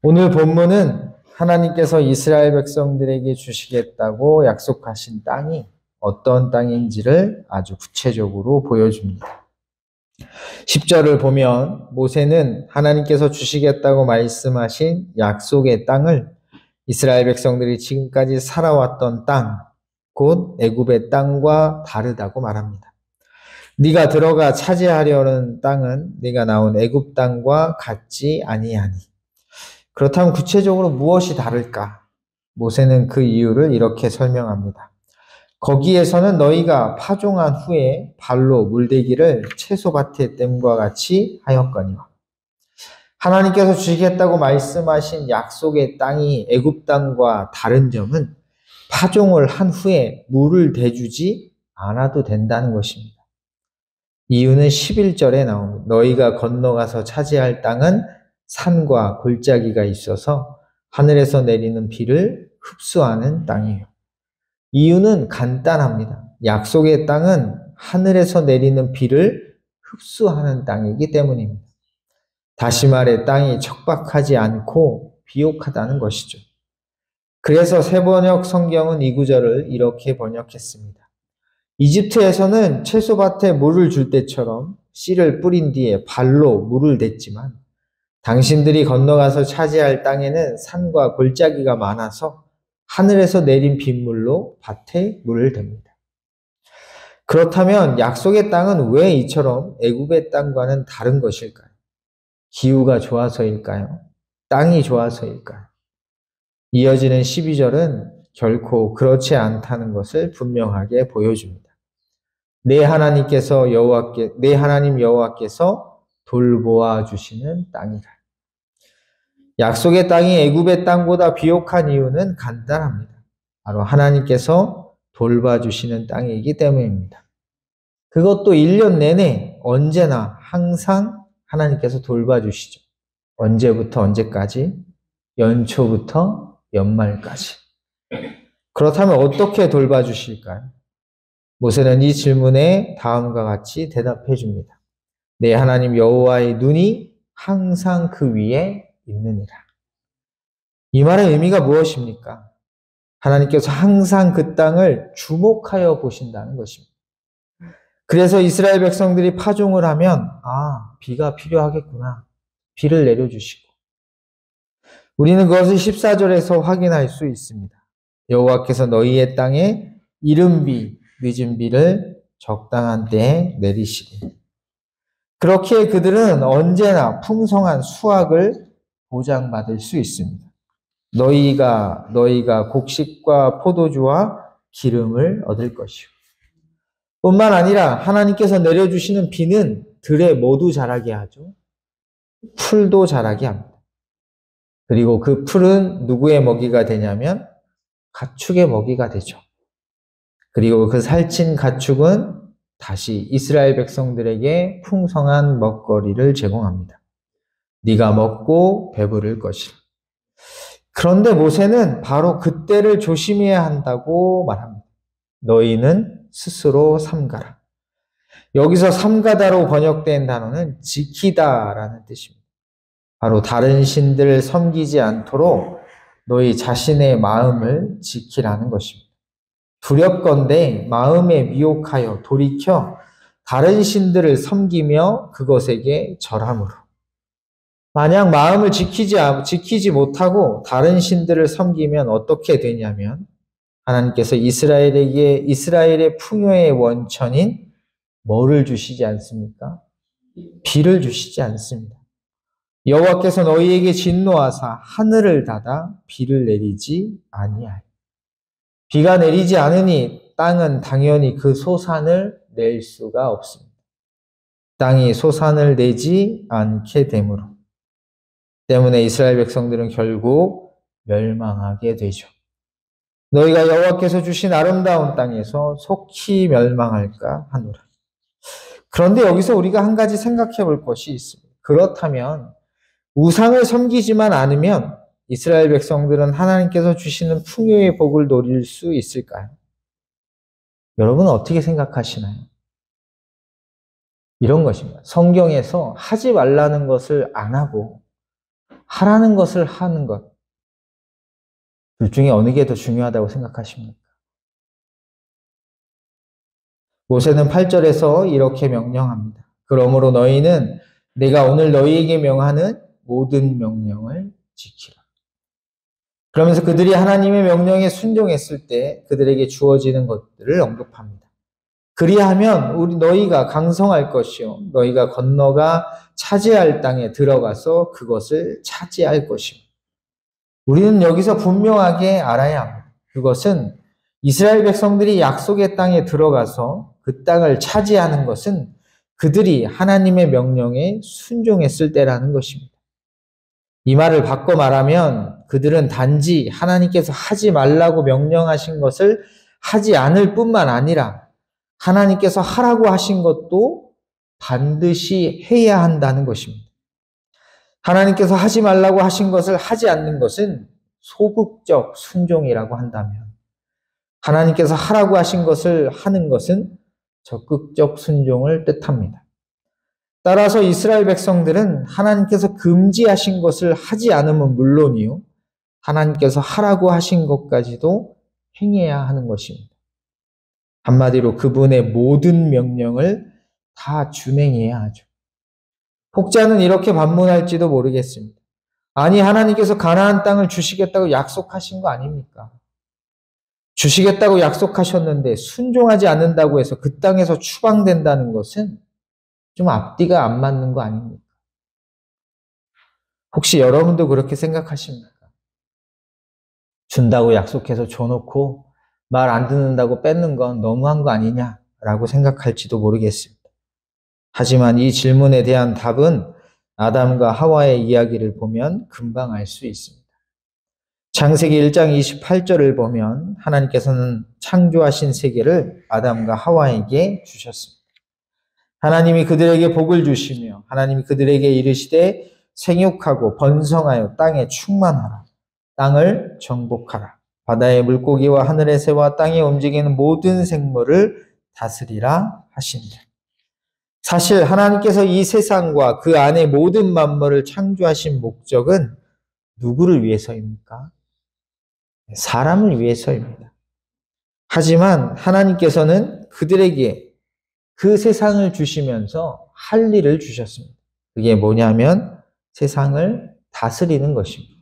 오늘 본문은 하나님께서 이스라엘 백성들에게 주시겠다고 약속하신 땅이 어떤 땅인지를 아주 구체적으로 보여줍니다. 10절을 보면 모세는 하나님께서 주시겠다고 말씀하신 약속의 땅을 이스라엘 백성들이 지금까지 살아왔던 땅, 곧 애굽의 땅과 다르다고 말합니다. 네가 들어가 차지하려는 땅은 네가 나온 애굽 땅과 같지 아니하니. 그렇다면 구체적으로 무엇이 다를까? 모세는 그 이유를 이렇게 설명합니다. 거기에서는 너희가 파종한 후에 발로 물대기를 채소밭에 땜과 같이 하였거니와. 하나님께서 주시겠다고 말씀하신 약속의 땅이 애굽 땅과 다른 점은 파종을 한 후에 물을 대주지 않아도 된다는 것입니다. 이유는 11절에 나옵니다. 너희가 건너가서 차지할 땅은 산과 골짜기가 있어서 하늘에서 내리는 비를 흡수하는 땅이에요. 이유는 간단합니다. 약속의 땅은 하늘에서 내리는 비를 흡수하는 땅이기 때문입니다. 다시 말해 땅이 척박하지 않고 비옥하다는 것이죠. 그래서 새번역 성경은 이 구절을 이렇게 번역했습니다. 이집트에서는 채소밭에 물을 줄 때처럼 씨를 뿌린 뒤에 발로 물을 댔지만 당신들이 건너가서 차지할 땅에는 산과 골짜기가 많아서 하늘에서 내린 빗물로 밭에 물을 댑니다. 그렇다면 약속의 땅은 왜 이처럼 애굽의 땅과는 다른 것일까요? 기후가 좋아서일까요? 땅이 좋아서일까요? 이어지는 12절은 결코 그렇지 않다는 것을 분명하게 보여줍니다. 내 하나님 여호와께서 돌보아 주시는 땅이라. 약속의 땅이 애굽의 땅보다 비옥한 이유는 간단합니다. 바로 하나님께서 돌봐주시는 땅이기 때문입니다. 그것도 1년 내내 언제나 항상 하나님께서 돌봐주시죠. 언제부터 언제까지? 연초부터 연말까지. 그렇다면 어떻게 돌봐주실까요? 모세는 이 질문에 다음과 같이 대답해 줍니다. 내 하나님 여호와의 눈이 항상 그 위에 있느니라. 이 말의 의미가 무엇입니까? 하나님께서 항상 그 땅을 주목하여 보신다는 것입니다. 그래서 이스라엘 백성들이 파종을 하면 비가 필요하겠구나. 비를 내려주시고. 우리는 그것을 14절에서 확인할 수 있습니다. 여호와께서 너희의 땅에 이른 비, 늦은 비를 적당한 때에 내리시리. 그렇게 그들은 언제나 풍성한 수확을 보장받을 수 있습니다. 너희가 곡식과 포도주와 기름을 얻을 것이요. 뿐만 아니라 하나님께서 내려주시는 비는 들에 모두 자라게 하죠. 풀도 자라게 합니다. 그리고 그 풀은 누구의 먹이가 되냐면 가축의 먹이가 되죠. 그리고 그 살찐 가축은 다시 이스라엘 백성들에게 풍성한 먹거리를 제공합니다. 네가 먹고 배부를 것이라. 그런데 모세는 바로 그때를 조심해야 한다고 말합니다. 너희는 스스로 삼가라. 여기서 삼가다로 번역된 단어는 지키다라는 뜻입니다. 바로 다른 신들을 섬기지 않도록 너희 자신의 마음을 지키라는 것입니다. 두렵건대 마음에 미혹하여 돌이켜 다른 신들을 섬기며 그것에게 절함으로. 만약 마음을 지키지 못하고 다른 신들을 섬기면 어떻게 되냐면 하나님께서 이스라엘의 풍요의 원천인 뭐를 주시지 않습니까? 비를 주시지 않습니다. 여호와께서 너희에게 진노하사 하늘을 닫아 비를 내리지 아니하여. 비가 내리지 않으니 땅은 당연히 그 소산을 낼 수가 없습니다. 땅이 소산을 내지 않게 되므로. 때문에 이스라엘 백성들은 결국 멸망하게 되죠. 너희가 여호와께서 주신 아름다운 땅에서 속히 멸망할까 하노라. 그런데 여기서 우리가 한 가지 생각해 볼 것이 있습니다. 그렇다면 우상을 섬기지만 않으면 이스라엘 백성들은 하나님께서 주시는 풍요의 복을 누릴 수 있을까요? 여러분은 어떻게 생각하시나요? 이런 것입니다. 성경에서 하지 말라는 것을 안 하고 하라는 것을 하는 것. 둘 중에 어느 게 더 중요하다고 생각하십니까? 모세는 8절에서 이렇게 명령합니다. 그러므로 너희는 내가 오늘 너희에게 명하는 모든 명령을 지키라. 그러면서 그들이 하나님의 명령에 순종했을 때 그들에게 주어지는 것들을 언급합니다. 그리하면 너희가 강성할 것이요 너희가 건너가 차지할 땅에 들어가서 그것을 차지할 것이요. 우리는 여기서 분명하게 알아야 합니다. 그것은 이스라엘 백성들이 약속의 땅에 들어가서 그 땅을 차지하는 것은 그들이 하나님의 명령에 순종했을 때라는 것입니다. 이 말을 바꿔 말하면 그들은 단지 하나님께서 하지 말라고 명령하신 것을 하지 않을 뿐만 아니라 하나님께서 하라고 하신 것도 반드시 해야 한다는 것입니다. 하나님께서 하지 말라고 하신 것을 하지 않는 것은 소극적 순종이라고 한다면 하나님께서 하라고 하신 것을 하는 것은 적극적 순종을 뜻합니다. 따라서 이스라엘 백성들은 하나님께서 금지하신 것을 하지 않으면 물론이요, 하나님께서 하라고 하신 것까지도 행해야 하는 것입니다. 한마디로 그분의 모든 명령을 다 준행해야 하죠. 혹자는 이렇게 반문할지도 모르겠습니다. 아니, 하나님께서 가나안 땅을 주시겠다고 약속하신 거 아닙니까? 주시겠다고 약속하셨는데 순종하지 않는다고 해서 그 땅에서 추방된다는 것은 좀 앞뒤가 안 맞는 거 아닙니까? 혹시 여러분도 그렇게 생각하십니까? 준다고 약속해서 줘놓고 말 안 듣는다고 뺏는 건 너무한 거 아니냐라고 생각할지도 모르겠습니다. 하지만 이 질문에 대한 답은 아담과 하와의 이야기를 보면 금방 알 수 있습니다. 창세기 1장 28절을 보면 하나님께서는 창조하신 세계를 아담과 하와에게 주셨습니다. 하나님이 그들에게 복을 주시며 하나님이 그들에게 이르시되 생육하고 번성하여 땅에 충만하라. 땅을 정복하라. 바다의 물고기와 하늘의 새와 땅에 움직이는 모든 생물을 다스리라 하신다. 사실 하나님께서 이 세상과 그 안에 모든 만물을 창조하신 목적은 누구를 위해서입니까? 사람을 위해서입니다. 하지만 하나님께서는 그들에게 그 세상을 주시면서 할 일을 주셨습니다. 그게 뭐냐면 세상을 다스리는 것입니다.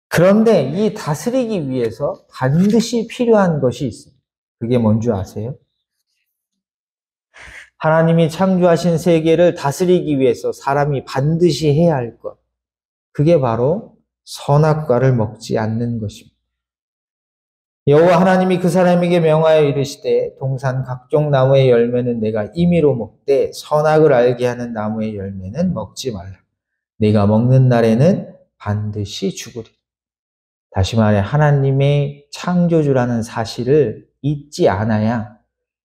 그런데 이 다스리기 위해서 반드시 필요한 것이 있습니다. 그게 뭔 줄 아세요? 하나님이 창조하신 세계를 다스리기 위해서 사람이 반드시 해야 할 것. 그게 바로 선악과를 먹지 않는 것입니다. 여호와 하나님이 그 사람에게 명하여 이르시되 동산 각종 나무의 열매는 내가 임의로 먹되 선악을 알게 하는 나무의 열매는 먹지 말라. 네가 먹는 날에는 반드시 죽으리라. 다시 말해 하나님의 창조주라는 사실을 잊지 않아야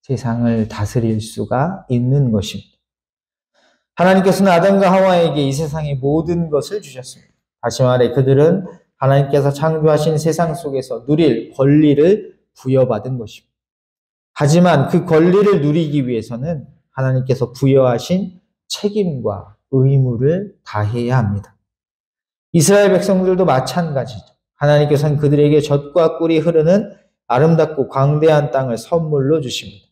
세상을 다스릴 수가 있는 것입니다. 하나님께서는 아담과 하와에게 이 세상의 모든 것을 주셨습니다. 다시 말해 그들은 하나님께서 창조하신 세상 속에서 누릴 권리를 부여받은 것입니다. 하지만 그 권리를 누리기 위해서는 하나님께서 부여하신 책임과 의무를 다해야 합니다. 이스라엘 백성들도 마찬가지죠. 하나님께서는 그들에게 젖과 꿀이 흐르는 아름답고 광대한 땅을 선물로 주십니다.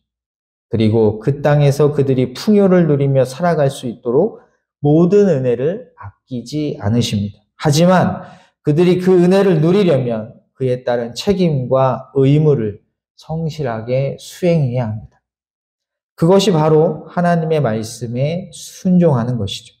그리고 그 땅에서 그들이 풍요를 누리며 살아갈 수 있도록 모든 은혜를 아끼지 않으십니다. 하지만 그들이 그 은혜를 누리려면 그에 따른 책임과 의무를 성실하게 수행해야 합니다. 그것이 바로 하나님의 말씀에 순종하는 것이죠.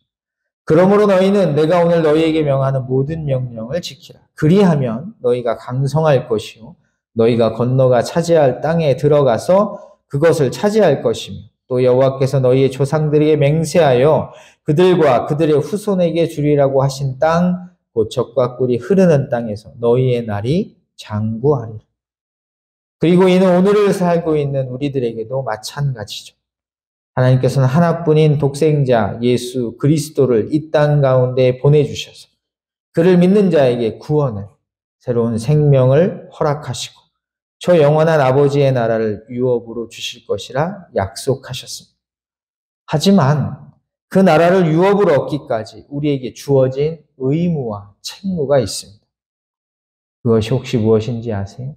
그러므로 너희는 내가 오늘 너희에게 명하는 모든 명령을 지키라. 그리하면 너희가 강성할 것이요 너희가 건너가 차지할 땅에 들어가서 그것을 차지할 것이며 또 여호와께서 너희의 조상들에게 맹세하여 그들과 그들의 후손에게 주리라고 하신 땅 곧 젖과 꿀이 흐르는 땅에서 너희의 날이 장구하리라. 그리고 이는 오늘을 살고 있는 우리들에게도 마찬가지죠. 하나님께서는 하나뿐인 독생자 예수 그리스도를 이 땅 가운데 보내주셔서 그를 믿는 자에게 구원을, 새로운 생명을 허락하시고 저 영원한 아버지의 나라를 유업으로 주실 것이라 약속하셨습니다. 하지만 그 나라를 유업으로 얻기까지 우리에게 주어진 의무와 책무가 있습니다. 그것이 혹시 무엇인지 아세요?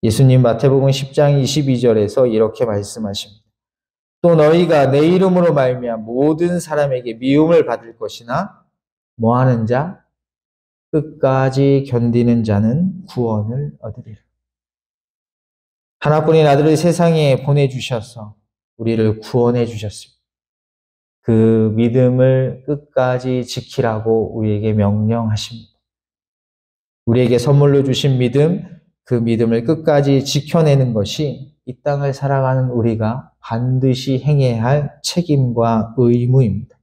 예수님 마태복음 10장 22절에서 이렇게 말씀하십니다. 또 너희가 내 이름으로 말미암아 모든 사람에게 미움을 받을 것이나 뭐하는 자? 끝까지 견디는 자는 구원을 얻으리라. 하나뿐인 아들을 세상에 보내주셔서 우리를 구원해 주셨습니다. 그 믿음을 끝까지 지키라고 우리에게 명령하십니다. 우리에게 선물로 주신 믿음, 그 믿음을 끝까지 지켜내는 것이 이 땅을 살아가는 우리가 반드시 행해야 할 책임과 의무입니다.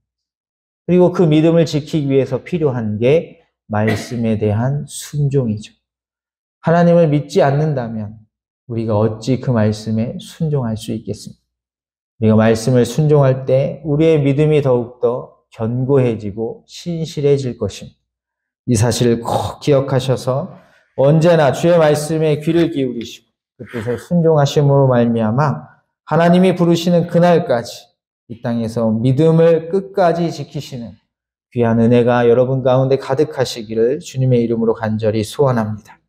그리고 그 믿음을 지키기 위해서 필요한 게 말씀에 대한 순종이죠. 하나님을 믿지 않는다면 우리가 어찌 그 말씀에 순종할 수 있겠습니까? 우리가 말씀을 순종할 때 우리의 믿음이 더욱더 견고해지고 신실해질 것입니다. 이 사실을 꼭 기억하셔서 언제나 주의 말씀에 귀를 기울이시고 그 뜻에 순종하심으로 말미암아 하나님이 부르시는 그날까지 이 땅에서 믿음을 끝까지 지키시는 귀한 은혜가 여러분 가운데 가득하시기를 주님의 이름으로 간절히 소원합니다.